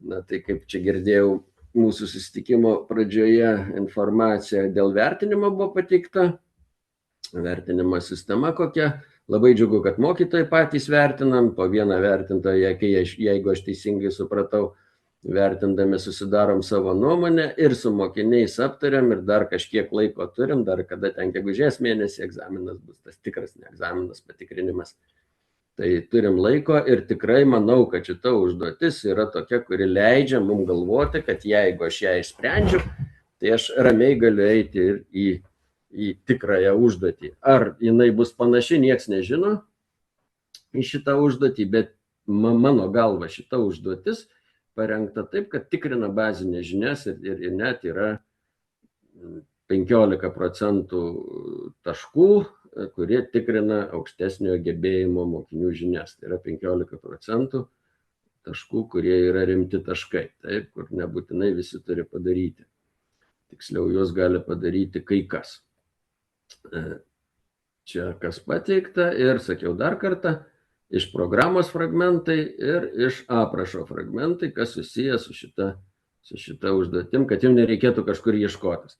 Na, tai kaip čia girdėjau, mūsų susitikimo pradžioje informacija dėl vertinimo buvo pateikta, vertinimo sistema kokia. Labai džiugu, kad mokytojai patys vertinam, po vieną vertintoją, jeigu aš teisingai supratau, vertindami susidarom savo nuomonę ir su mokiniais aptariam ir dar kažkiek laiko turim, dar kada ten gegužės mėnesį egzaminas bus, tas tikras ne egzaminas, patikrinimas. Tai turim laiko ir tikrai manau, kad šita užduotis yra tokia, kuri leidžia mums galvoti, kad jeigu aš ją išsprendžiu, tai aš ramiai galiu eiti ir į tikrąją užduotį. Ar jinai bus panaši, nieks nežino į šitą užduotį, bet mano galva šita užduotis parengta taip, kad tikrina bazinės žinias ir net yra 15% taškų, kurie tikrina aukštesnio gebėjimo mokinių žinias. Tai yra 15% taškų, kurie yra rimti taškai, taip, kur nebūtinai visi turi padaryti. Tiksliau, juos gali padaryti kai kas. Čia kas pateikta ir sakiau dar kartą, iš programos fragmentai ir iš aprašo fragmentai, kas susijęs su šita užduotim, kad jums nereikėtų kažkur ieškotis.